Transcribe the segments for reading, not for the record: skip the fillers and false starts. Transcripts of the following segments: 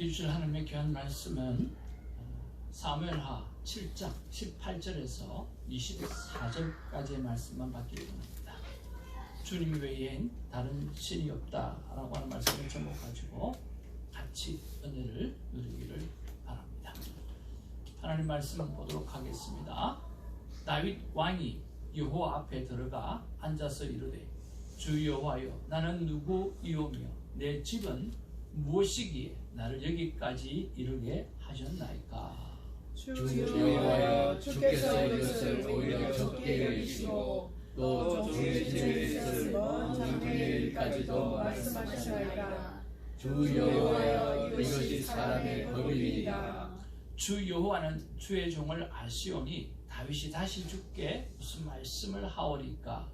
우리에게 주실 하나님의 귀한 말씀은 사무엘하 7장 18절에서 24절까지의 말씀만 받기를 원합니다. 주님 외엔 다른 신이 없다라고 하는 말씀을 접목가지고 같이 은혜를 누리기를 바랍니다. 하나님 말씀 보도록 하겠습니다. 다윗 왕이 여호와 앞에 들어가 앉아서 이르되 주 여호와여, 나는 누구이오며 내 집은 무엇이기에 나를 여기까지 이르게 하셨나이까? 주 여호와여, 주께서 이것을 오히려 적게 여기시고 또 주의 집에 있을 먼 장군의 일까지도 말씀하시나이다. 주 여호와여, 이것이 사람의 법이니이다. 주 여호와는 주의 종을 아시오니 다윗이 다시 주께 무슨 말씀을 하오리까?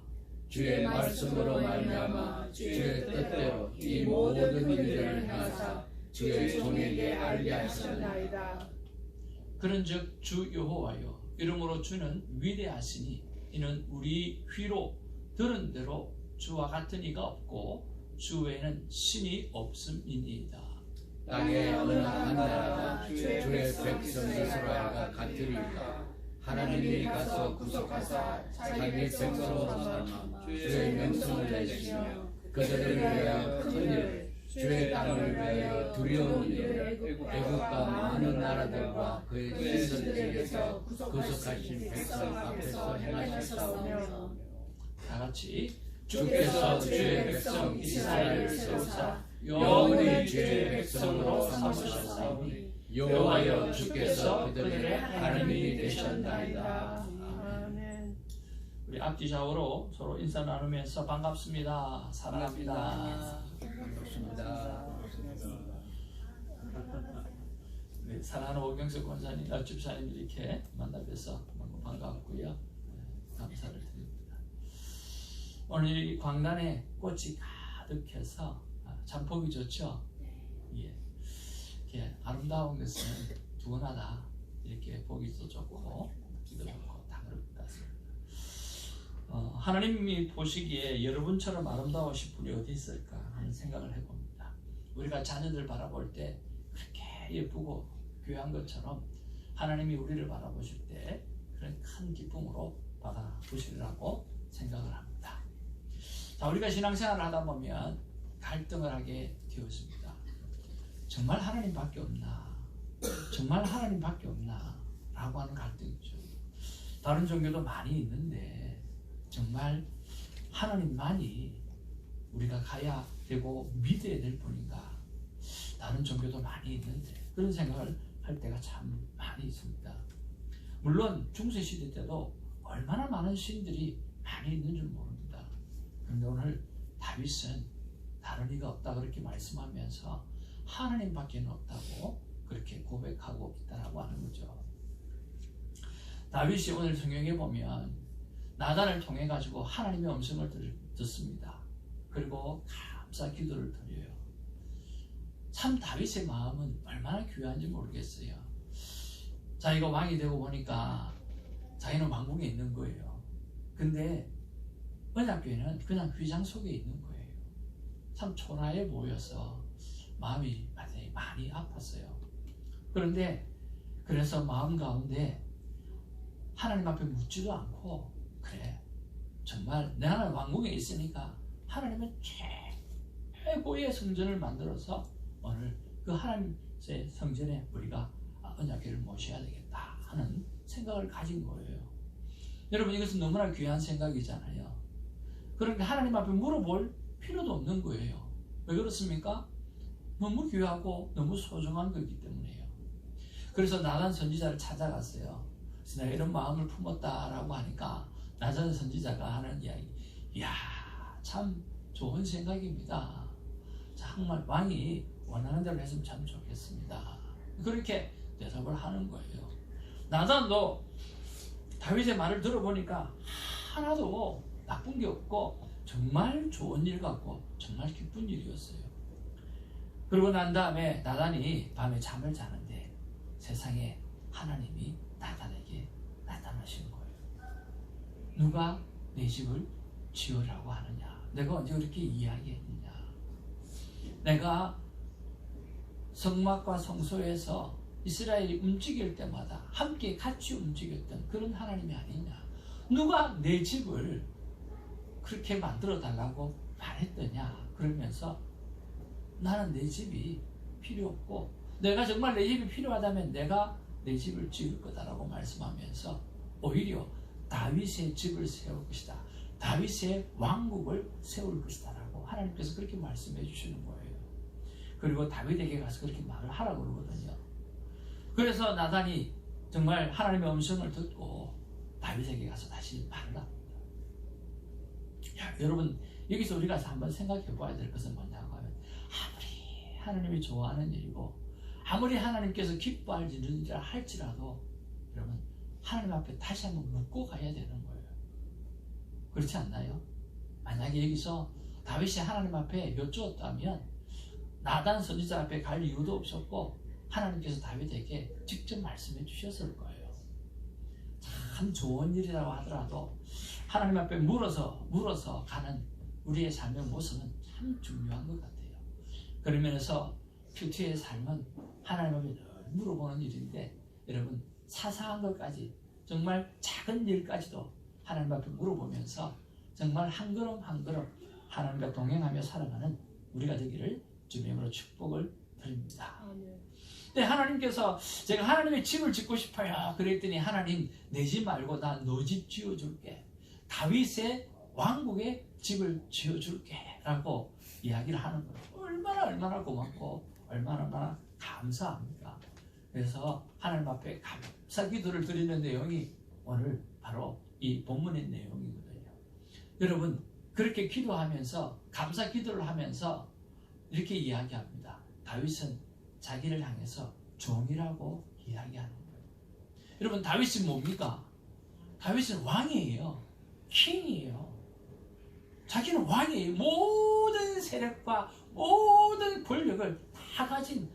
주의 말씀으로 말미암아 주의 뜻대로 이 모든 일들을 행하사 주의 종에게 알게 하셨나이다. 그런즉 주 여호와여, 이러므로 주는 위대하시니 이는 우리 귀로 들은 대로 주와 같은 이가 없고 주 외에는 신이 없음이니이다. 땅에 어느 한 나라가 주의 백성 이스라엘과 같으리까? 하나님이 가서 구속하사 자기 백성으로 삼아 주의 명성을 내시며 그들을 위하여 큰 일, 주의 땅을 위하여 두려운 일, 애국과 많은 나라들과 그의 신들에게서 구속하신 백성 앞에서 행하셨사오며 다같이 주께서 주의 백성 이스라엘을 세우사 영원히 주의 백성으로 삼으셨사오니 여호와여, 주께서 그들의 하나님이 되셨나이다. 우리 앞뒤 좌우로 서로 인사 나누면서 반갑습니다. 사랑합니다. 반갑습니다. 네, 사랑하는 오경석 권사님, 집사님 이렇게 만나 뵈서 너무 반갑고요. 감사를 드립니다. 오늘 이 광단에 꽃이 가득해서 참 보기 좋죠. 예. 이렇게 아름다운 것은 두어나다 이렇게 보기도 좋고 기도 좋고 다 그럴 것 같습니다. 하나님이 보시기에 여러분처럼 아름다우신 분이 어디 있을까 하는 생각을 해봅니다. 우리가 자녀들 바라볼 때 그렇게 예쁘고 귀한 것처럼 하나님이 우리를 바라보실 때 그런 큰 기쁨으로 받아보시리라고 생각을 합니다. 자, 우리가 신앙생활을 하다 보면 갈등을 하게 되었습니다. 정말 하나님밖에 없나? 정말 하나님밖에 없나? 라고 하는 갈등이죠. 다른 종교도 많이 있는데 정말 하나님만이 우리가 가야 되고 믿어야 될 분인가? 다른 종교도 많이 있는데 그런 생각을 할 때가 참 많이 있습니다. 물론 중세시대 때도 얼마나 많은 신들이 많이 있는 줄 모릅니다. 그런데 오늘 다윗은 다른 이가 없다 그렇게 말씀하면서 하나님밖에 없다고 그렇게 고백하고 있다라고 하는 거죠. 다윗이 오늘 성경에 보면 나단을 통해 가지고 하나님의 음성을 듣습니다. 그리고 감사 기도를 드려요. 참 다윗의 마음은 얼마나 귀한지 모르겠어요. 자기가 왕이 되고 보니까 자기는 왕궁에 있는 거예요. 근데 언약궤는 그냥 휘장 속에 있는 거예요. 참 초라해 보여서 마음이 많이 아팠어요. 그런데 그래서 마음 가운데 하나님 앞에 묻지도 않고 그래, 정말 나는 왕궁에 있으니까 하나님은 최고의 성전을 만들어서 오늘 그 하나님의 성전에 우리가 언약궤를 모셔야 되겠다 하는 생각을 가진 거예요. 여러분, 이것은 너무나 귀한 생각이잖아요. 그러니까 하나님 앞에 물어볼 필요도 없는 거예요. 왜 그렇습니까? 너무 귀하고 너무 소중한 거기 때문에요. 그래서 나단 선지자를 찾아갔어요. 그래서 내가 이런 마음을 품었다라고 하니까 나단 선지자가 하는 이야기, 이야, 참 좋은 생각입니다. 정말 왕이 원하는 대로 했으면 참 좋겠습니다. 그렇게 대답을 하는 거예요. 나단도 다윗의 말을 들어보니까 하나도 나쁜 게 없고 정말 좋은 일 같고 정말 기쁜 일이었어요. 그러고 난 다음에 나단이 밤에 잠을 자는데 세상에 하나님이 나단에게 나타나신 거예요. 누가 내 집을 지으라고 하느냐? 내가 언제 그렇게 이야기했느냐? 내가 성막과 성소에서 이스라엘이 움직일 때마다 함께 같이 움직였던 그런 하나님이 아니냐. 누가 내 집을 그렇게 만들어 달라고 말했더냐. 그러면서 나는 내 집이 필요 없고 내가 정말 내 집이 필요하다면 내가 내 집을 지을 거다라고 말씀하면서 오히려 다윗의 집을 세울 것이다. 다윗의 왕국을 세울 것이다 라고 하나님께서 그렇게 말씀해 주시는 거예요. 그리고 다윗에게 가서 그렇게 말을 하라고 그러거든요. 그래서 나단이 정말 하나님의 음성을 듣고 다윗에게 가서 다시 말을 합니다. 여러분 여기서 우리가 한번 생각해 봐야 될 것은 뭐냐고 하면 아무리 하나님이 좋아하는 일이고 아무리 하나님께서 기뻐할 일이라 할지라도 여러분 하나님 앞에 다시 한번 묻고 가야 되는 거예요. 그렇지 않나요? 만약에 여기서 다윗이 하나님 앞에 여쭈었다면 나단 선지자 앞에 갈 이유도 없었고 하나님께서 다윗에게 직접 말씀해 주셨을 거예요. 참 좋은 일이라고 하더라도 하나님 앞에 물어서 가는 우리의 삶의 모습은 참 중요한 것 같아요. 그런 면에서 큐티의 삶은 하나님 앞에 늘 물어보는 일인데 여러분 사소한 것까지 정말 작은 일까지도 하나님 앞에 물어보면서 정말 한 걸음 한 걸음 하나님과 동행하며 살아가는 우리가 되기를 주님으로 축복을 드립니다. 근데 하나님께서 제가 하나님의 집을 짓고 싶어요 그랬더니 하나님 내 집 말고 나 너 집 지어줄게. 다윗의 왕국의 집을 지어줄게 라고 이야기를 하는 거예요. 얼마나 고맙고 얼마나 감사합니까? 그래서 하나님 앞에 감사 기도를 드리는 내용이 오늘 바로 이 본문의 내용이거든요. 여러분 그렇게 기도하면서 감사 기도를 하면서 이렇게 이야기합니다. 다윗은 자기를 향해서 종이라고 이야기하는 거예요. 여러분 다윗이 뭡니까? 다윗은 왕이에요. 킹이에요. 자기는 왕이에요. 모든 세력과 모든 권력을 다 가진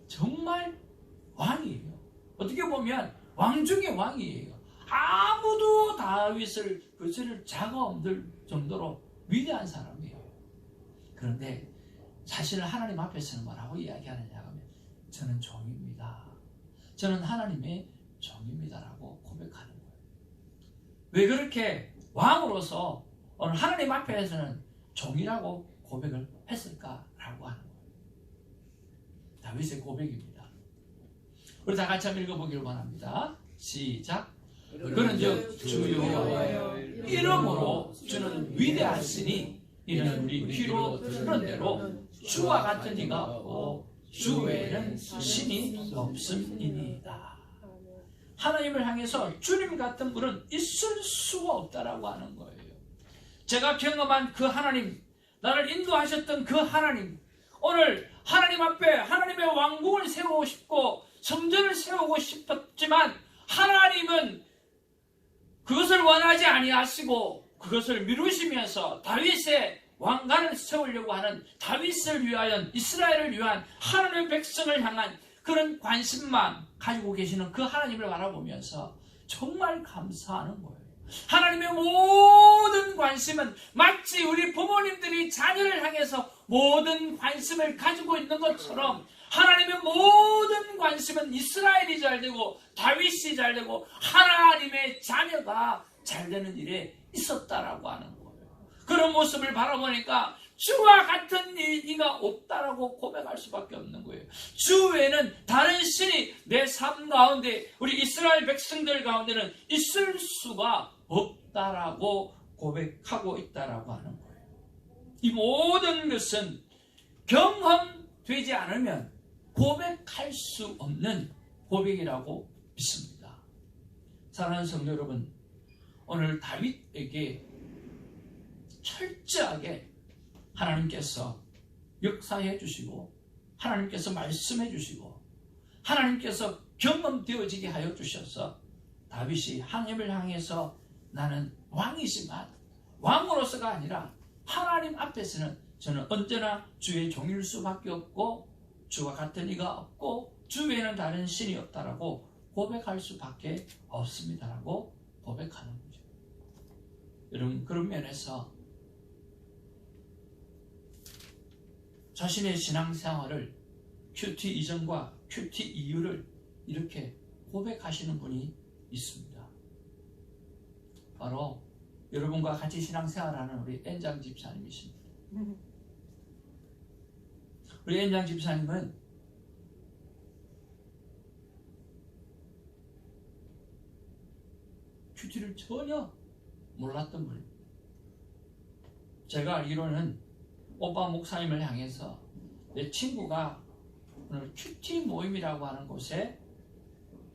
정말 왕이에요. 어떻게 보면 왕 중의 왕이에요. 아무도 다윗을 거스를 자가 없을 정도로 위대한 사람이에요. 그런데 자신을 하나님 앞에서는 뭐라고 이야기하느냐 하면 저는 종입니다. 저는 하나님의 종입니다라고 고백하는 거예요. 왜 그렇게 왕으로서 오늘 하나님 앞에서는 종이라고 고백을 했을까라고 하는 거예요. 다윗의 고백입니다. 우리 다 같이 한번 읽어보기를 원합니다. 시작. 그런즉 주 여호와여 이름으로 주는 위대하시니 이는 우리 귀로 들은 대로 주와 같은 이가 없고 주 외에는 신이 없음이니이다. 하나님을 향해서 주님 같은 분은 있을 수가 없다라고 하는 거예요. 제가 경험한 그 하나님, 나를 인도하셨던 그 하나님, 오늘 하나님 앞에 하나님의 왕국을 세우고 싶고 성전을 세우고 싶었지만 하나님은 그것을 원하지 아니하시고 그것을 미루시면서 다윗의 왕관을 세우려고 하는 다윗을 위하여 이스라엘을 위한 하나님의 백성을 향한 그런 관심만 가지고 계시는 그 하나님을 바라보면서 정말 감사하는 거예요. 하나님의 모든 관심은 마치 우리 부모님들이 자녀를 향해서 모든 관심을 가지고 있는 것처럼 하나님의 모든 관심은 이스라엘이 잘되고 다윗이 잘되고 하나님의 자녀가 잘되는 일에 있었다라고 하는 거예요. 그런 모습을 바라보니까 주와 같은 이가 없다라고 고백할 수밖에 없는 거예요. 주 외에는 다른 신이 내 삶 가운데 우리 이스라엘 백성들 가운데는 있을 수가 없다라고 고백하고 있다라고 하는 거예요. 이 모든 것은 경험되지 않으면 고백할 수 없는 고백이라고 믿습니다. 사랑하는 성도 여러분, 오늘 다윗에게 철저하게 하나님께서 역사해 주시고 하나님께서 말씀해 주시고 하나님께서 경험되어지게 하여 주셔서 다윗이 하나님을 향해서 나는 왕이지만 왕으로서가 아니라 하나님 앞에서는 저는 언제나 주의 종일 수밖에 없고 주와 같은 이가 없고 주 외에는 다른 신이 없다라고 고백할 수밖에 없습니다라고 고백하는 거죠. 여러분 그런 면에서 자신의 신앙생활을 큐티 이전과 큐티 이후를 이렇게 고백하시는 분이 있습니다. 바로 여러분과 같이 신앙생활하는 우리 엔장 집사님이십니다. 우리 엔장 집사님은 큐티를 전혀 몰랐던 분입니다. 제가 알기로는 오빠 목사님을 향해서 내 친구가 오늘 큐티 모임이라고 하는 곳에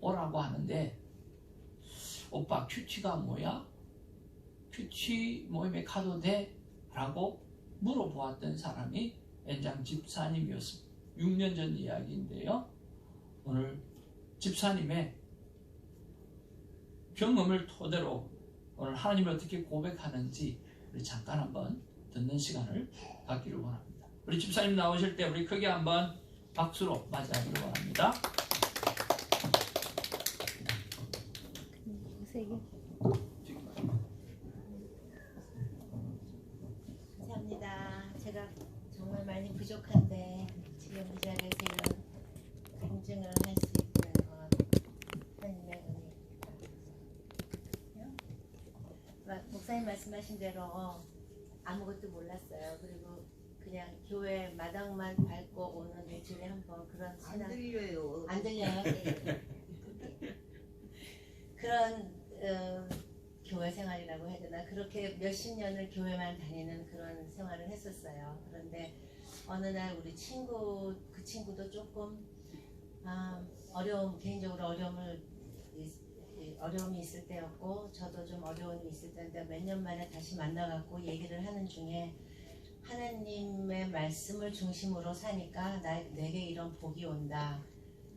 오라고 하는데 오빠 큐티가 뭐야? 큐티 모임에 가도 돼? 라고 물어보았던 사람이 엔장 집사님이었습니다. 6년 전 이야기인데요. 오늘 집사님의 경험을 토대로 오늘 하나님을 어떻게 고백하는지 우리 잠깐 한번 듣는 시간을 갖기를 원합니다. 우리 집사님 나오실 때 우리 크게 한번 박수로 맞이하기를 원합니다. 감사합니다. 제가 정말 많이 부족한데 지금 이 자리에서 이런 간증을 할 수 있는 건 하나님의 은혜입니다. 목사님 말씀하신 대로 아무것도 몰랐어요. 그리고 그냥 교회 마당만 밟고 오는 일주일에 한 번 그런 신앙 안 들려요? 그런 교회 생활이라고 해야 되나 그렇게 몇십 년을 교회만 다니는 그런 생활을 했었어요. 그런데 어느 날 우리 친구 그 친구도 조금 개인적으로 어려움이 있을 때였고 저도 좀 어려움이 있을 때인데 몇 년 만에 다시 만나갖고 얘기를 하는 중에 하나님의 말씀을 중심으로 사니까 내게 이런 복이 온다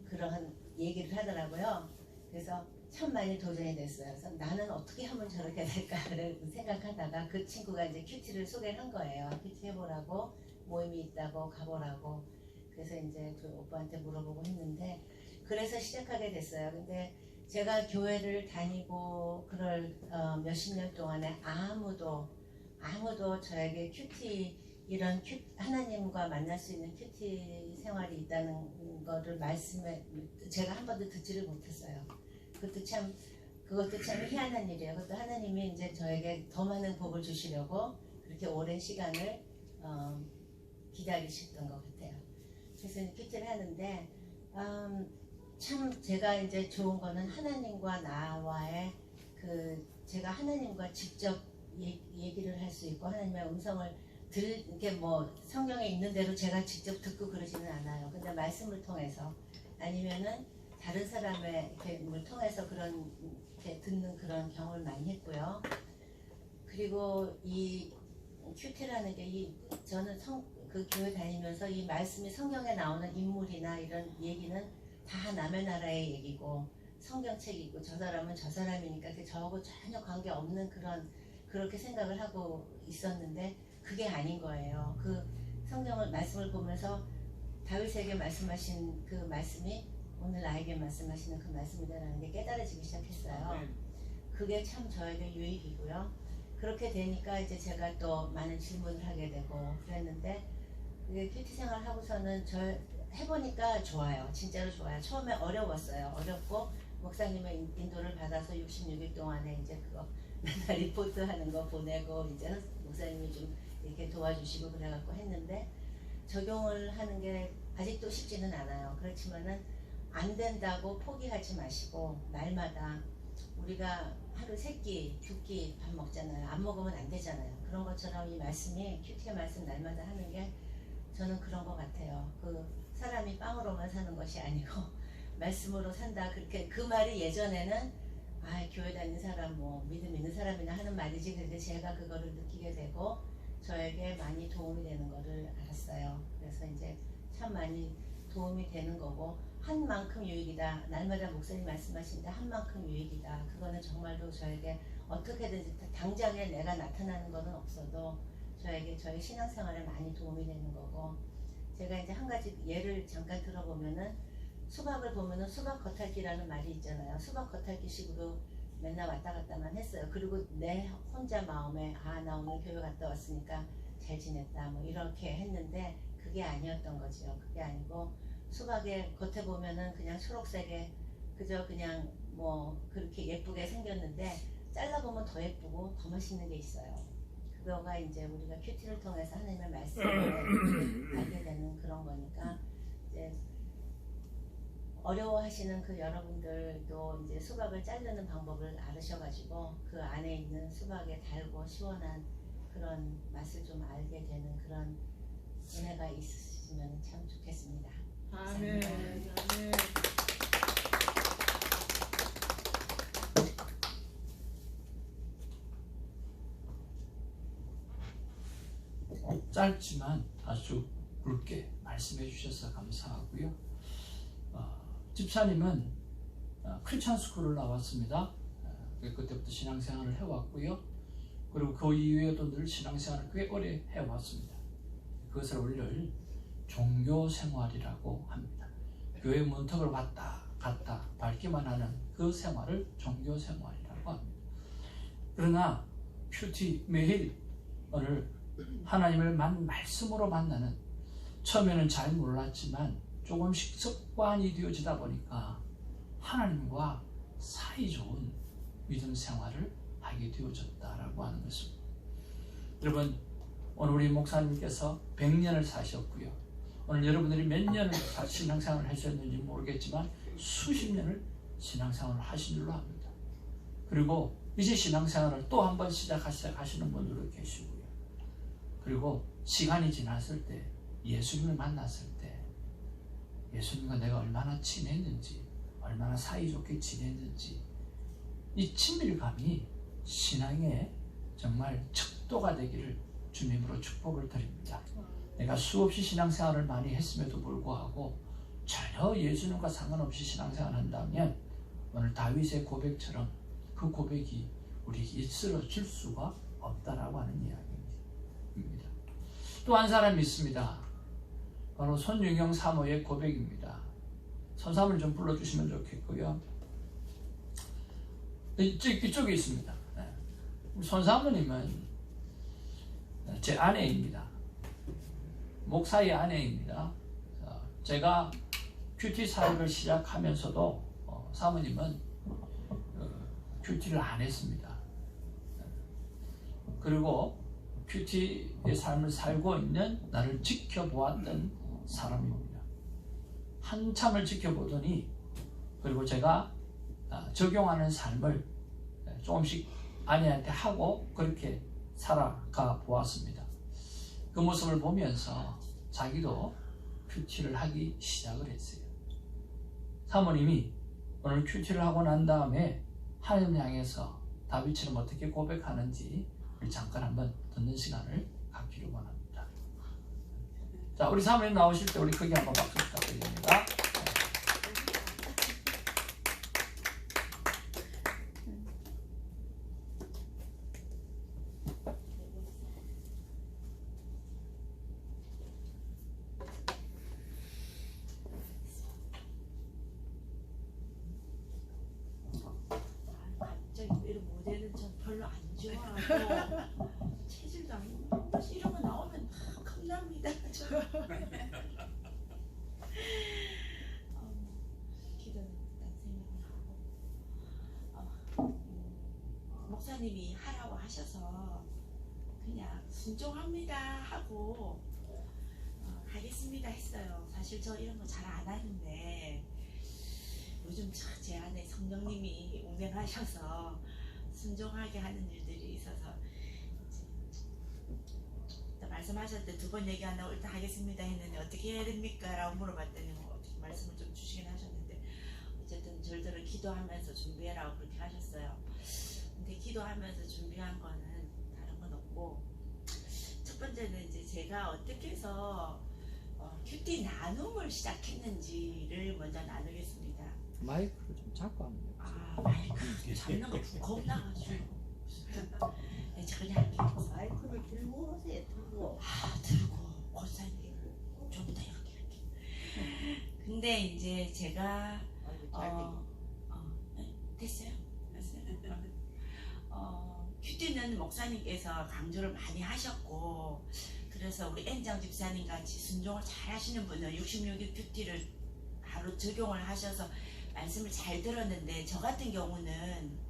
그런 얘기를 하더라고요. 그래서 참 많이 도전이 됐어요. 그래서 나는 어떻게 하면 저렇게 될까를 생각하다가 그 친구가 이제 큐티를 소개를 한 거예요. 큐티 해보라고 모임이 있다고 가보라고. 그래서 이제 그 오빠한테 물어보고 했는데 그래서 시작하게 됐어요. 근데 제가 교회를 다니고 그럴 몇십 년 동안에 아무도 저에게 큐티 이런 하나님과 만날 수 있는 큐티 생활이 있다는 거를 말씀에 제가 한 번도 듣지를 못했어요. 그것도 참 희한한 일이에요. 그것도 하나님이 이제 저에게 더 많은 복을 주시려고 그렇게 오랜 시간을 기다리셨던 것 같아요. 그래서 큐티를 하는데 참 제가 이제 좋은 거는 하나님과 나와의 제가 하나님과 직접 얘기를 할 수 있고 하나님의 음성을 이렇게 뭐 성경에 있는 대로 제가 직접 듣고 그러지는 않아요. 근데 말씀을 통해서 아니면은 다른 사람의 걸 통해서 그런 이렇게 듣는 그런 경험을 많이 했고요. 그리고 이 큐티라는 게 저는 그 교회 다니면서 이 말씀이 성경에 나오는 인물이나 이런 얘기는 다 남의 나라의 얘기고 성경책이고 저 사람은 저 사람이니까 저하고 전혀 관계 없는 그렇게 생각을 하고 있었는데 그게 아닌 거예요. 그 말씀을 보면서 다윗에게 말씀하신 그 말씀이 오늘 나에게 말씀하시는 그 말씀이다라는 게 깨달아지기 시작했어요. 그게 참 저에게 유익이고요. 그렇게 되니까 이제 제가 또 많은 질문을 하게 되고 그랬는데 큐티 생활 하고서는 해보니까 좋아요. 진짜로 좋아요. 처음에 어려웠어요. 어렵고 목사님의 인도를 받아서 66일 동안에 이제 그거 맨날 리포트 하는 거 보내고 이제 목사님이 좀 이렇게 도와주시고 그래갖고 했는데 적용을 하는 게 아직도 쉽지는 않아요. 그렇지만은 안 된다고 포기하지 마시고 날마다 우리가 하루 3끼, 2끼 밥 먹잖아요. 안 먹으면 안 되잖아요. 그런 것처럼 이 말씀이 큐티의 말씀 날마다 하는 게 저는 그런 것 같아요. 사람이 빵으로만 사는 것이 아니고 말씀으로 산다. 그렇게 그 말이 예전에는 교회 다니는 사람 믿음 있는 사람이나 하는 말이지. 그런데 제가 그거를 느끼게 되고 저에게 많이 도움이 되는 거를 알았어요. 그래서 이제 참 많이 도움이 되는 거고 한 만큼 유익이다. 날마다 목사님 말씀하시는데 한 만큼 유익이다. 그거는 정말로 저에게 어떻게든지 당장에 내가 나타나는 거는 없어도 저에게 저의 신앙생활에 많이 도움이 되는 거고 제가 이제 한 가지 예를 잠깐 들어보면은 수박을 보면은 수박 겉핥기라는 말이 있잖아요. 수박 겉핥기식으로 맨날 왔다 갔다만 했어요. 그리고 내 혼자 마음에 나 오늘 교회 갔다 왔으니까 잘 지냈다 이렇게 했는데 그게 아니었던 거죠. 그게 아니고 수박의 겉에 보면은 그냥 초록색에 그저 그냥 뭐 그렇게 예쁘게 생겼는데 잘라보면 더 예쁘고 더 맛있는 게 있어요. 그거가 이제 우리가 큐티를 통해서 하나님의 말씀을 알게 되는 그런 거니까 이제 어려워하시는 그 여러분들도 이제 수박을 자르는 방법을 알으셔가지고 그 안에 있는 수박의 달고 시원한 그런 맛을 좀 알게 되는 그런 은혜가 있으시면 참 좋겠습니다. 아멘. 아멘. 짧지만 아주 굵게 말씀해 주셔서 감사하고요. 집사님은 크리스천 스쿨을 나왔습니다. 그때부터 신앙생활을 해왔고요. 그리고 그 이후에도 늘 신앙생활을 꽤 오래 해왔습니다. 그것을 오늘 종교생활이라고 합니다. 교회 문턱을 왔다 갔다 밟기만 하는 그 생활을 종교생활이라고 합니다. 그러나 큐티 매일 오늘 하나님을 말씀으로 만나는, 처음에는 잘 몰랐지만 조금씩 습관이 되어지다 보니까 하나님과 사이좋은 믿음 생활을 하게 되어졌다라고 하는 것입니다. 여러분, 오늘 우리 목사님께서 100년을 사셨고요. 오늘 여러분들이 몇 년을 신앙생활을 하셨는지 모르겠지만 수십 년을 신앙생활을 하신 줄로 압니다. 그리고 이제 신앙생활을 또 한 번 시작하시는 분들도 계시고요. 그리고 시간이 지났을 때, 예수님을 만났을 때 예수님과 내가 얼마나 친했는지, 얼마나 사이좋게 지냈는지, 이 친밀감이 신앙의 정말 척도가 되기를 주님으로 축복을 드립니다. 내가 수없이 신앙생활을 많이 했음에도 불구하고 전혀 예수님과 상관없이 신앙생활을 한다면 오늘 다윗의 고백처럼 그 고백이 우리에게 있어질 수가 없다라고 하는 이야기입니다. 또 한 사람이 있습니다. 바로 손윤경 사모의 고백입니다. 선사님을 좀 불러주시면 좋겠고요. 이쪽에 있습니다. 손사모님은 제 아내입니다. 목사의 아내입니다. 제가 큐티 사역을 시작하면서도 사모님은 큐티를 안 했습니다. 그리고 큐티의 삶을 살고 있는 나를 지켜보았던 사람입니다. 한참을 지켜보더니, 그리고 제가 적용하는 삶을 조금씩 아내한테 하고 그렇게 살아가 보았습니다. 그 모습을 보면서 자기도 큐티를 하기 시작을 했어요. 사모님이 오늘 큐티를 하고 난 다음에 하나님을 향해서 다윗처럼 어떻게 고백하는지 잠깐 한번 듣는 시간을 갖기를 원합니다. 자, 우리 사모님 나오실 때 우리 크게 한번 박수 부탁드립니다. 갑자기 이런 모델은 전 별로 안 좋아하고 체질도 아니고 이런 거 나오면 막 겁납니다. 기도는 일단 생각을 하고 목사님이 하라고 하셔서 그냥 순종합니다 하고 하겠습니다 했어요. 사실 저 이런 거 잘 안 하는데 요즘 제 안에 성령님이 운행하셔서 순종하게 하는 일들이 있어서 말씀하실 때 두 번 얘기 안 하고 일단 하겠습니다 했는데 어떻게 해야 됩니까? 라고 물어봤더니 어떻게 말씀을 좀 주시긴 하셨는데 어쨌든 절대로 기도하면서 준비해라고 그렇게 하셨어요. 근데 기도하면서 준비한 거는 다른 건 없고, 첫 번째는 이제 제가 어떻게 해서 큐티 나눔을 시작했는지를 먼저 나누겠습니다. 마이크를 좀 잡고 하면 돼요. 마이크 잡는 거 겁나가지고 네, 저 그냥 할게요. 마이크를 들고 하세요. 들고. 들고 곧살게 좀 더 이렇게. 근데 이제 제가 됐어요? 큐티는 목사님께서 강조를 많이 하셨고, 그래서 우리 N장 집사님 같이 순종을 잘 하시는 분은 66일 큐티를 바로 적용을 하셔서 말씀을 잘 들었는데, 저 같은 경우는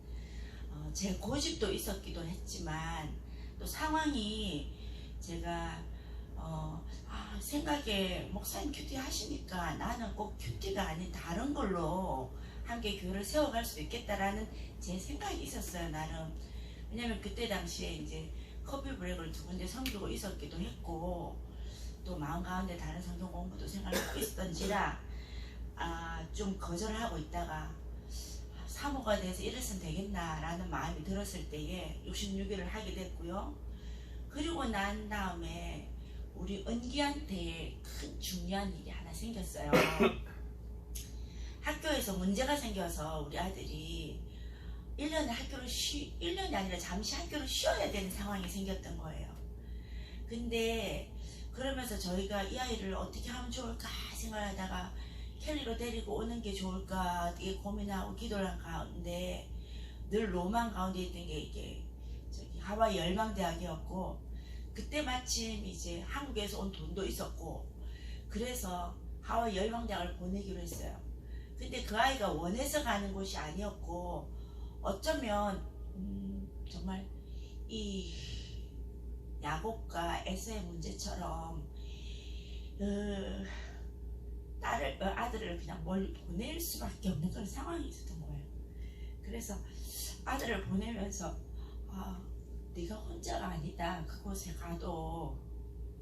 제 고집도 있었기도 했지만 또 상황이 제가 생각에 목사님 큐티 하시니까 나는 꼭 큐티가 아닌 다른 걸로 함께 교회를 세워갈 수 있겠다라는 제 생각이 있었어요, 나름. 왜냐면 그때 당시에 이제 커피 브레이크를 2군데 섬기고 있었기도 했고, 또 마음 가운데 다른 성경 공부도 생각하고 있었던지라 좀 거절하고 있다가 사모가 돼서 이랬으면 되겠나라는 마음이 들었을 때에 66일을 하게 됐고요. 그리고 난 다음에 우리 은기한테 큰 중요한 일이 하나 생겼어요. 학교에서 문제가 생겨서 우리 아들이 1년이 아니라 잠시 학교를 쉬어야 되는 상황이 생겼던 거예요. 근데 그러면서 저희가 이 아이를 어떻게 하면 좋을까 생각하다가 켈리로 데리고 오는 게 좋을까 되게 고민하고 기도를 한 가운데 늘 로망 가운데 있던 게 이게 하와이 열방대학이었고, 그때 마침 이제 한국에서 온 돈도 있었고, 그래서 하와이 열방대학을 보내기로 했어요. 근데 그 아이가 원해서 가는 곳이 아니었고, 어쩌면 정말 이 야곱과 에서의 문제처럼 아들을 그냥 멀리 보낼 수밖에 없는 그런 상황이 있었던 거예요. 그래서 아들을 보내면서 네가 혼자가 아니다. 그곳에 가도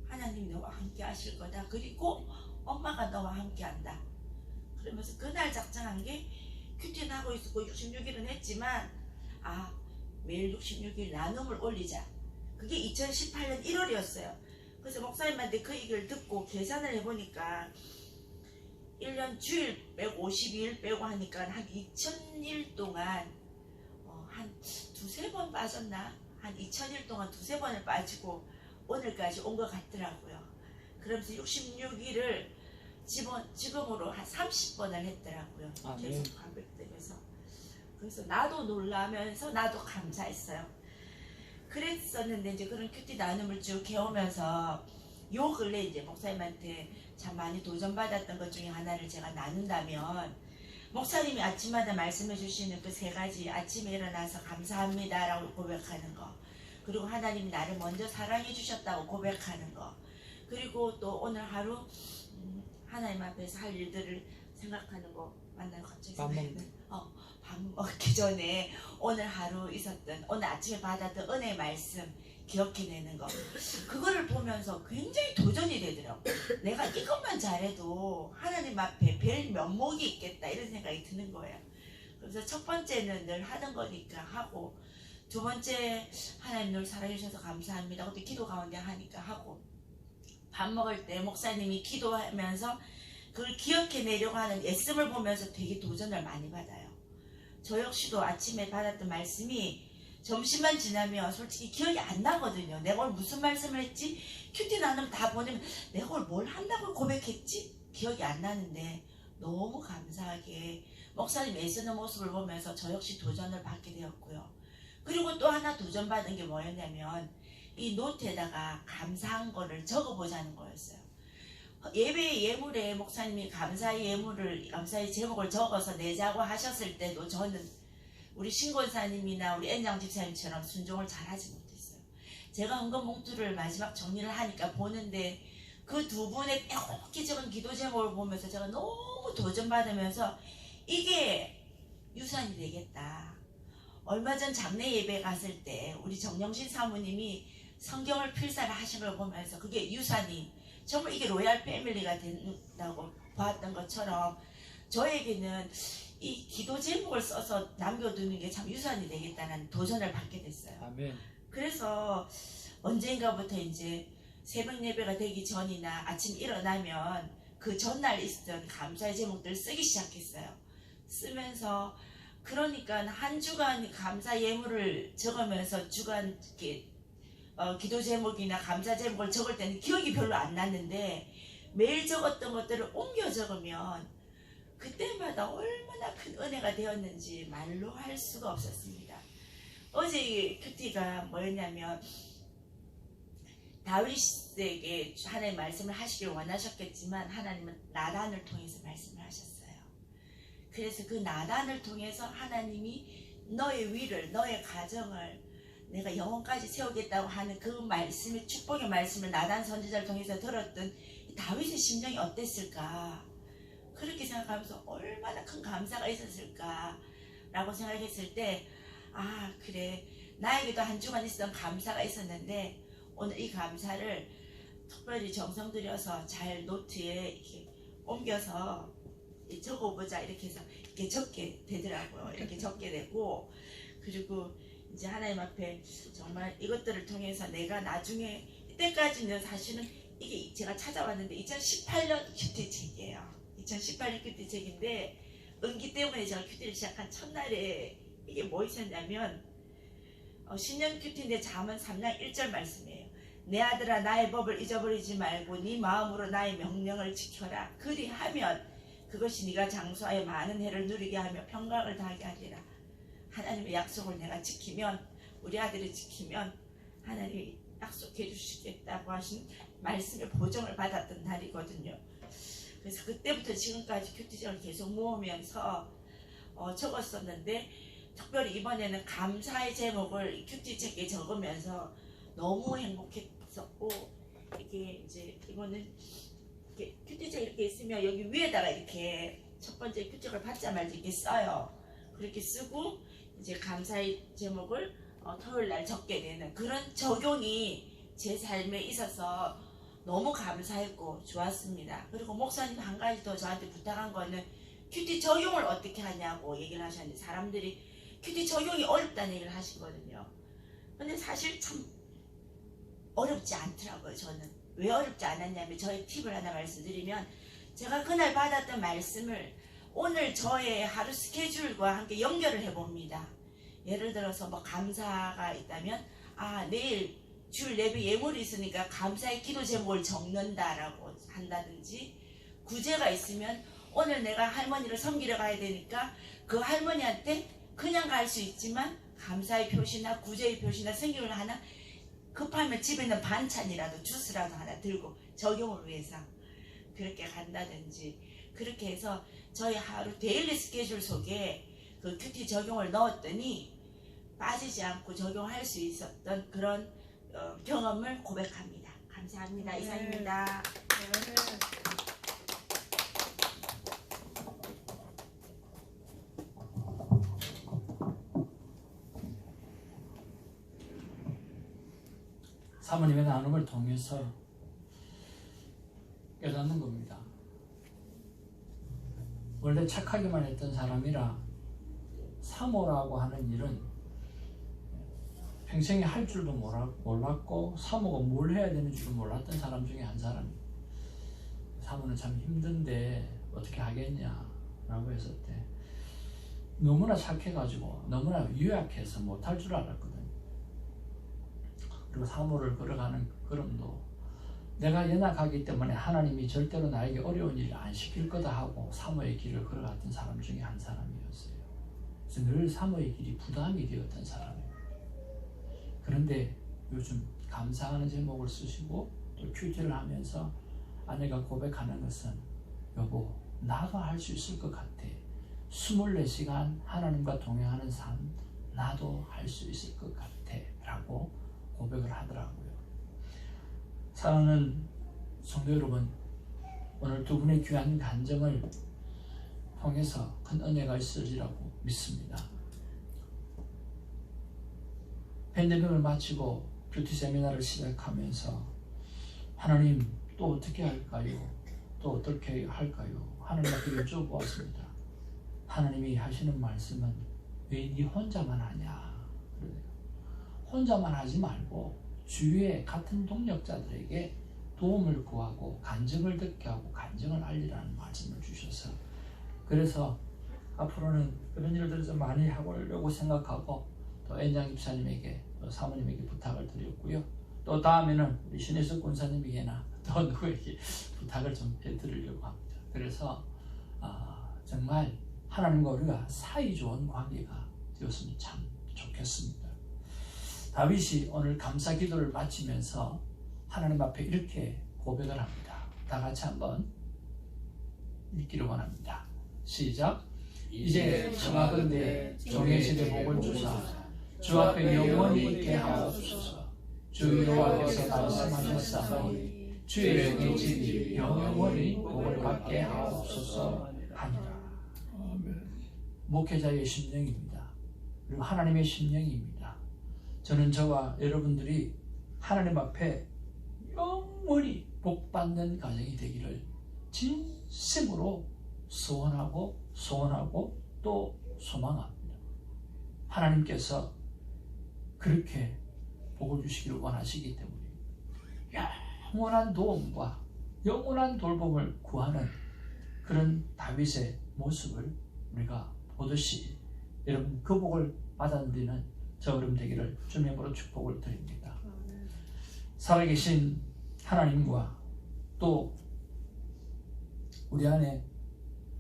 하나님이 너와 함께 하실 거다. 그리고 엄마가 너와 함께 한다. 그러면서 그날 작정한 게 큐티는 하고 있었고 66일은 했지만 매일 66일 나눔을 올리자. 그게 2018년 1월이었어요. 그래서 목사님한테 그 얘기를 듣고 계산을 해보니까 1년 주일 빼고 52일 빼고 하니까 한 2000일 동안 한 2-3번 빠졌나? 한 2000일 동안 2-3번을 빠지고 오늘까지 온 것 같더라고요. 그러면서 66일을 지금으로 한 30번을 했더라고요. 계속 반복되면서. 그래서 나도 놀라면서 나도 감사했어요. 그랬었는데 이제 그런 큐티 나눔을 쭉 해오면서 요 근래 이제 목사님한테 참 많이 도전받았던 것 중에 하나를 제가 나눈다면, 목사님이 아침마다 말씀해 주시는 그 3가지, 아침에 일어나서 감사합니다 라고 고백하는 거, 그리고 하나님이 나를 먼저 사랑해 주셨다고 고백하는 거, 그리고 또 오늘 하루 하나님 앞에서 할 일들을 생각하는 거 맞나요? 갑자기 밥 먹기 전에 오늘 하루 있었던, 오늘 아침에 받았던 은혜의 말씀 기억해내는 거, 그거를 보면서 굉장히 도전이 되더라고요. 내가 이것만 잘해도 하나님 앞에 별 면목이 있겠다 이런 생각이 드는 거예요. 그래서 첫 번째는 늘 하던 거니까 하고, 두 번째 하나님 늘 사랑해 주셔서 감사합니다. 그때 기도 가운데 하니까 하고, 밥 먹을 때 목사님이 기도하면서 그걸 기억해내려고 하는 애씀을 보면서 되게 도전을 많이 받아요. 저 역시도 아침에 받았던 말씀이 점심만 지나면 솔직히 기억이 안 나거든요. 내가 오늘 무슨 말씀을 했지? 큐티 나눔 다 보내면 내가 오늘 뭘 한다고 고백했지? 기억이 안 나는데 너무 감사하게 목사님 애쓰는 모습을 보면서 저 역시 도전을 받게 되었고요. 그리고 또 하나 도전받은 게 뭐였냐면 이 노트에다가 감사한 거를 적어보자는 거였어요. 예배의 예물에 목사님이 감사의 제목을 적어서 내자고 하셨을 때도 저는 우리 신권사님이나 우리 엔장 집사님처럼 순종을 잘하지 못했어요. 제가 헌금 봉투를 마지막 정리를 하니까 보는데 그 두 분의 빼곡히 적은 기도 제목을 보면서 제가 너무 도전받으면서 이게 유산이 되겠다. 얼마 전 장례 예배 갔을 때 우리 정영신 사모님이 성경을 필사를 하신 걸 보면서 그게 유산이 정말 이게 로얄 패밀리가 된다고 봤던 것처럼 저에게는 이 기도 제목을 써서 남겨두는 게 참 유산이 되겠다는 도전을 받게 됐어요. 아멘. 그래서 언젠가부터 이제 새벽 예배가 되기 전이나 아침 일어나면 그 전날 있었던 감사의 제목들을 쓰기 시작했어요. 쓰면서 그러니까 한 주간 감사 예물을 적으면서 주간 기도 제목이나 감사 제목을 적을 때는 기억이 별로 안 났는데 매일 적었던 것들을 옮겨 적으면 그때마다 얼마나 큰 은혜가 되었는지 말로 할 수가 없었습니다. 어제 큐티가 뭐였냐면 다윗에게 하나님의 말씀을 하시길 원하셨겠지만 하나님은 나단을 통해서 말씀을 하셨어요. 그래서 그 나단을 통해서 하나님이 너의 위를, 너의 가정을 내가 영원까지 세우겠다고 하는 그 말씀의 축복의 말씀을 나단 선지자를 통해서 들었던 다윗의 심정이 어땠을까? 그렇게 생각하면서 얼마나 큰 감사가 있었을까? 라고 생각했을 때, 아, 그래. 나에게도 한 주간 있었던 감사가 있었는데, 오늘 이 감사를 특별히 정성 들여서 잘 노트에 이렇게 옮겨서 적어보자. 이렇게 해서 이렇게 적게 되더라고요. 이렇게 적게 되고, 그리고 이제 하나님 앞에 정말 이것들을 통해서 내가 나중에, 이때까지는 사실은 이게 제가 찾아왔는데 2018년 큐티 책이에요. 2018년 큐티 책인데 은기 때문에 제가 큐티를 시작한 첫날에 이게 뭐 있었냐면 신년 큐티인데 잠언 3장 1절 말씀이에요. 내 아들아 나의 법을 잊어버리지 말고 네 마음으로 나의 명령을 지켜라. 그리하면 그것이 네가 장수하여 많은 해를 누리게 하며 평강을 다하게 하리라. 하나님의 약속을 내가 지키면, 우리 아들이 지키면 하나님이 약속해 주시겠다고 하신 말씀의 보증을 받았던 날이거든요. 그래서 그때부터 지금까지 큐티책을 계속 모으면서 적었었는데, 특별히 이번에는 감사의 제목을 큐티책에 적으면서 너무 행복했었고, 이게 이제 이거는 이렇게 큐티책 이렇게 있으면 여기 위에다가 이렇게 첫 번째 큐티책을 받자마자 이렇게 써요. 그렇게 쓰고 이제 감사의 제목을 토요일 날 적게 되는 그런 적용이 제 삶에 있어서 너무 감사했고 좋았습니다. 그리고 목사님 한 가지 더 저한테 부탁한 거는 큐티 적용을 어떻게 하냐고 얘기를 하셨는데, 사람들이 큐티 적용이 어렵다는 얘기를 하시거든요. 근데 사실 참 어렵지 않더라고요. 저는 왜 어렵지 않았냐면, 저의 팁을 하나 말씀드리면, 제가 그날 받았던 말씀을 오늘 저의 하루 스케줄과 함께 연결을 해봅니다. 예를 들어서 뭐 감사가 있다면, 아, 내일 줄 예배 예물이 있으니까 감사의 기도 제목을 적는다라고 한다든지, 구제가 있으면 오늘 내가 할머니를 섬기러 가야 되니까 그 할머니한테 그냥 갈 수 있지만 감사의 표시나 구제의 표시나 성경을 하나, 급하면 집에 있는 반찬이라도 주스라도 하나 들고 적용을 위해서 그렇게 간다든지, 그렇게 해서 저희 하루 데일리 스케줄 속에 그 큐티 적용을 넣었더니 빠지지 않고 적용할 수 있었던 그런 경험을 고백합니다. 감사합니다. 네. 이상입니다. 네. 사모님의 나눔을 통해서 깨닫는 겁니다. 원래 착하기만 했던 사람이라 사모라고 하는 일은 평생에 할 줄도 몰랐고, 사모가 뭘 해야 되는 줄도 몰랐던 사람 중에 한 사람이에요. 사모는 참 힘든데 어떻게 하겠냐 라고 했을 때 너무나 착해가지고 너무나 유약해서 못할 줄 알았거든요. 그리고 사모를 걸어가는 걸음도 내가 연약하기 때문에 하나님이 절대로 나에게 어려운 일을 안 시킬 거다 하고 사모의 길을 걸어갔던 사람 중에 한 사람이었어요. 그래서 늘 사모의 길이 부담이 되었던 사람이에요. 그런데 요즘 감사하는 제목을 쓰시고 또 큐티를 하면서 아내가 고백하는 것은, 여보, 나도 할 수 있을 것 같아. 24시간 하나님과 동행하는 삶 나도 할 수 있을 것 같아 라고 고백을 하더라고요. 사랑하는 성도 여러분, 오늘 두 분의 귀한 간증을 통해서 큰 은혜가 있으리라고 믿습니다. 팬데믹을 마치고 뷰티 세미나를 시작하면서 하나님 또 어떻게 할까요? 또 어떻게 할까요? 하나님 앞에 여쭤보았습니다. 하나님이 하시는 말씀은 왜 네 혼자만 하냐? 그래요. 혼자만 하지 말고 주위의 같은 동력자들에게 도움을 구하고 간증을 듣게 하고 간증을 알리라는 말씀을 주셔서, 그래서 앞으로는 그런 일들을 좀 많이 해보려고 생각하고 또 엔장 집사님에게 또 사모님에게 부탁을 드렸고요. 또 다음에는 우리 신혜석 권사님에게나 또 누구에게 부탁을 좀 해드리려고 합니다. 그래서 정말 하나님과 우리가 사이 좋은 관계가 되었으면 참 좋겠습니다. 다윗이 오늘 감사 기도를 마치면서 하나님 앞에 이렇게 고백을 합니다. 다 같이 한번 읽기를 원합니다. 시작. 이제 청하건대 종의 집에 복을 주사 주 앞에 영원히 있게 하옵소서. 주 여호와께서 말씀하셨사오니 주의 영의 집이 영원히 복을 받게 하옵소서 하니라. 목회자의 심령입니다. 그리고 하나님의 심령입니다. 저는 저와 여러분들이 하나님 앞에 영원히 복받는 가정이 되기를 진심으로 소원하고 또 소망합니다. 하나님께서 그렇게 복을 주시기를 원하시기 때문에 영원한 도움과 영원한 돌봄을 구하는 그런 다윗의 모습을 우리가 보듯이 여러분 그 복을 받아들이는 저 여러분 되기를 주님으로 축복을 드립니다. 살아계신 하나님과 또 우리 안에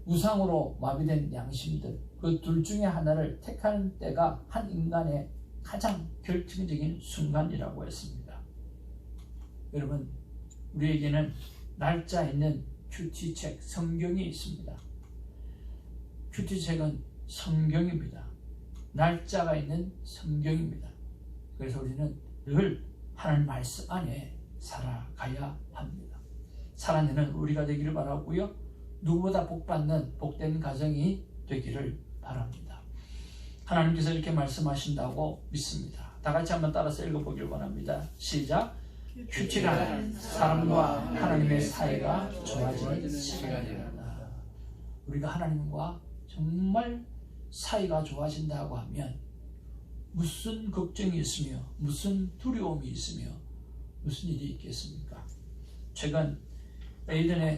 우상으로 마비된 양심들 그 둘 중에 하나를 택하는 때가 한 인간의 가장 결정적인 순간이라고 했습니다. 여러분 우리에게는 날짜 있는 큐티책 성경이 있습니다. 큐티책은 성경입니다. 날짜가 있는 성경입니다. 그래서 우리는 늘 하나님 말씀 안에 살아가야 합니다. 살아내는 우리가 되기를 바라고요. 누구보다 복받는 복된 가정이 되기를 바랍니다. 하나님께서 이렇게 말씀하신다고 믿습니다. 다 같이 한번 따라서 읽어보길 원합니다. 시작. 큐티란 사람과 하나님의 사이가 좋아지는 시간이다. 우리가 하나님과 정말 사이가 좋아진다고 하면 무슨 걱정이 있으며 무슨 두려움이 있으며 무슨 일이 있겠습니까? 최근 에이든의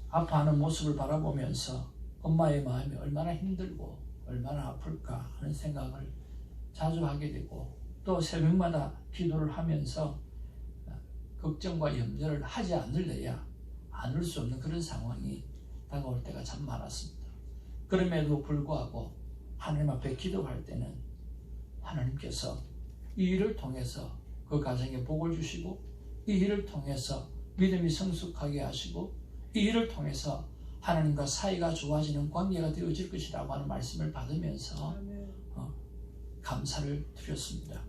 아파하는 모습을 바라보면서 엄마의 마음이 얼마나 힘들고 얼마나 아플까 하는 생각을 자주 하게 되고 또 새벽마다 기도를 하면서 걱정과 염려를 하지 않으려야 않을 수 없는 그런 상황이 다가올 때가 참 많았습니다. 그럼에도 불구하고 하나님 앞에 기도할 때는 하나님께서 이 일을 통해서 그 가정에 복을 주시고 이 일을 통해서 믿음이 성숙하게 하시고 이 일을 통해서 하나님과 사이가 좋아지는 관계가 되어질 것이라고 하는 말씀을 받으면서 감사를 드렸습니다.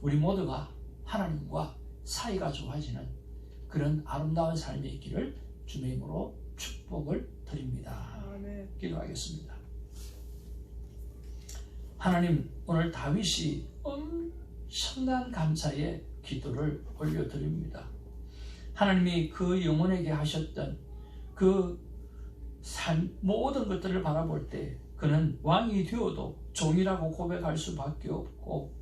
우리 모두가 하나님과 사이가 좋아지는 그런 아름다운 삶이 있기를 주님의 이름으로 축복을 드립니다. 기도하겠습니다. 하나님, 오늘 다윗이 엄청난 감사의 기도를 올려드립니다. 하나님이 그 영혼에게 하셨던 그 모든 것들을 바라볼 때 그는 왕이 되어도 종이라고 고백할 수밖에 없고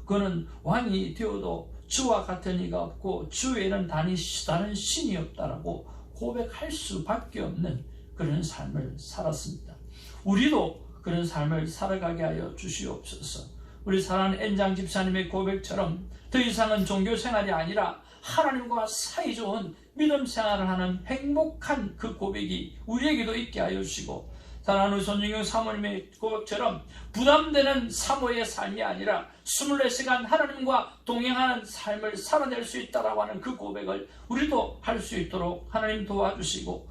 그는 왕이 되어도 주와 같은 이가 없고 주에는 다른 신이 없다라고 고백할 수밖에 없는 그런 삶을 살았습니다. 우리도 그런 삶을 살아가게 하여 주시옵소서. 우리 사랑하는 엔장 집사님의 고백처럼 더 이상은 종교 생활이 아니라 하나님과 사이 좋은 믿음 생활을 하는 행복한 그 고백이 우리에게도 있게 하여 주시고, 사랑하는 손중경 사모님의 고백처럼 부담되는 사모의 삶이 아니라 24시간 하나님과 동행하는 삶을 살아낼 수 있다라고 하는 그 고백을 우리도 할 수 있도록 하나님 도와주시고,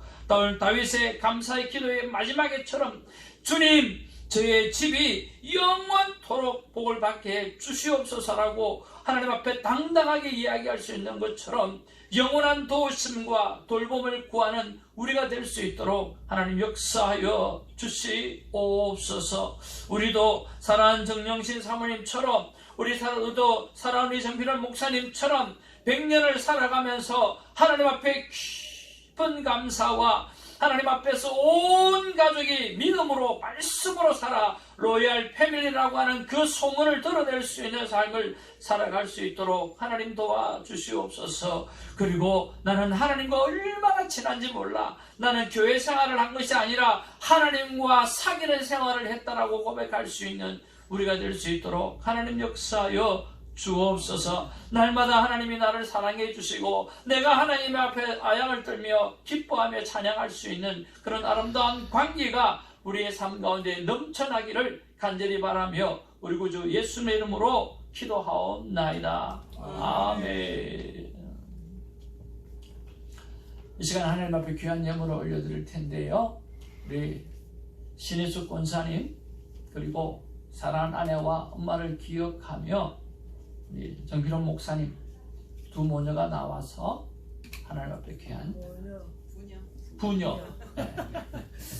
다윗의 감사의 기도의 마지막에처럼 주님, 저의 집이 영원토록 복을 받게 해 주시옵소서라고 하나님 앞에 당당하게 이야기할 수 있는 것처럼 영원한 도우심과 돌봄을 구하는 우리가 될 수 있도록 하나님 역사하여 주시옵소서. 우리도 사랑하는 정영신 사모님처럼 우리도 사랑하는 정필원 목사님처럼 100년을 살아가면서 하나님 앞에 깊은 감사와 하나님 앞에서 온 가족이 믿음으로 말씀으로 살아 로얄 패밀리라고 하는 그 소문을 드러낼 수 있는 삶을 살아갈 수 있도록 하나님 도와주시옵소서. 그리고 나는 하나님과 얼마나 친한지 몰라, 나는 교회 생활을 한 것이 아니라 하나님과 사귀는 생활을 했다라고 고백할 수 있는 우리가 될 수 있도록 하나님 역사하여 주옵소서. 날마다 하나님이 나를 사랑해 주시고 내가 하나님 앞에 아양을 떨며 기뻐하며 찬양할 수 있는 그런 아름다운 관계가 우리의 삶 가운데 넘쳐나기를 간절히 바라며 우리 구주 예수님의 이름으로 기도하옵나이다. 아멘. 이 시간 하나님 앞에 귀한 예물을 올려드릴 텐데요. 우리 신희숙 권사님 그리고 사랑하는 아내와 엄마를 기억하며 우리 정필원 목사님 두 모녀가 나와서 하나님 앞에 귀한 부녀 네.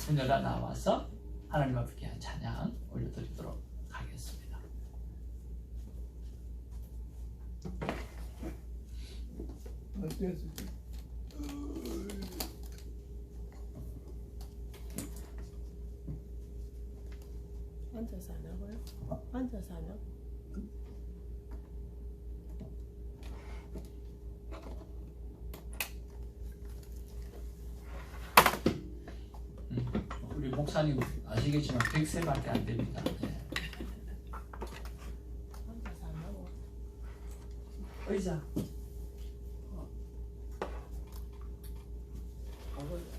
부녀가 나와서 하나님 앞에 귀한 찬양 올려드리도록 하겠습니다. 앉아서 하냐고요? 앉아서 하냐? 우리 목사님 아시겠지만 100세밖에 안 됩니다. 네. 앉아서 하냐고? 의자.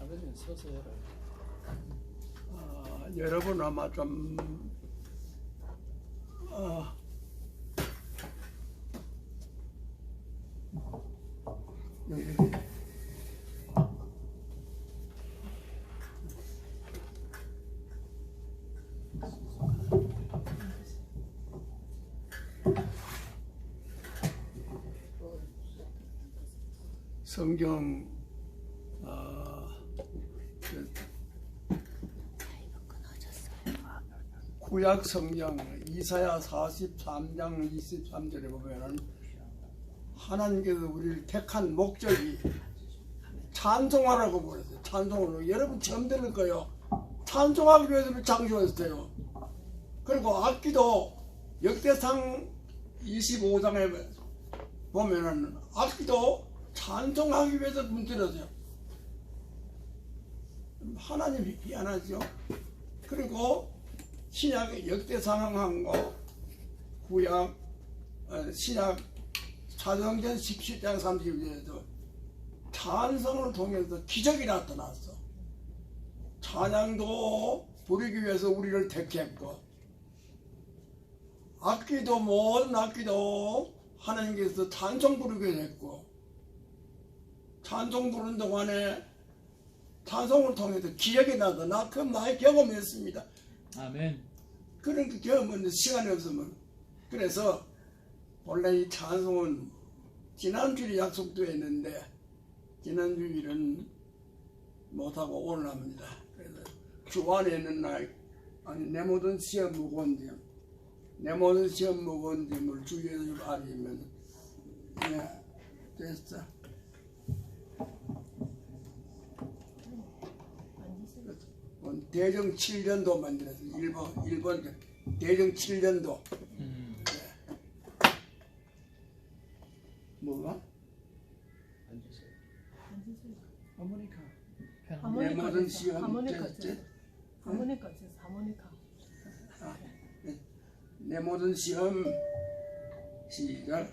아버지는 서서 해라. 여러분 아마 좀 여기 성경 구약 성경 이사야 43장 23절에 보면은 하나님께서 우리를 택한 목적이 찬송하라고 그랬어요. 찬송으로 여러분 처음 들을 거예요. 찬송하기 위해서 창조했어요. 그리고 악기도 역대상 25장에 보면은 악기도 찬송하기 위해서 문드렸어요. 하나님이 미안하죠. 그리고 신약의 역대상하고 구약 신약 사도행전 17장 30절에도 찬송을 통해서 기적이 나타났어. 찬양도 부르기 위해서 우리를 택했고 악기도 모든 악기도 하나님께서 찬송 부르게 했고 찬송 부르는 동안에 찬송을 통해서 기적이 나타나 그 많이 경험했습니다. 아멘. 그런 그 경험은 시간이 없으면 그래서 원래 이 찬송은 지난주에 약속되어 있는데 지난주일은 못하고 오늘 합니다. 그래서 주 안에 있는 날 아니 내 모든 시험 무거운 짐 내 모든 시험 무거운 짐을 주 예수 알리면 네 됐어. 대정 7년도 만들었어요. 일본 대정 7년도. 네. 뭐가? 앉으세요. 하모니카. 내 모든 시험 하모니카 하모니카 하모니카. 내 모든 시험 시작.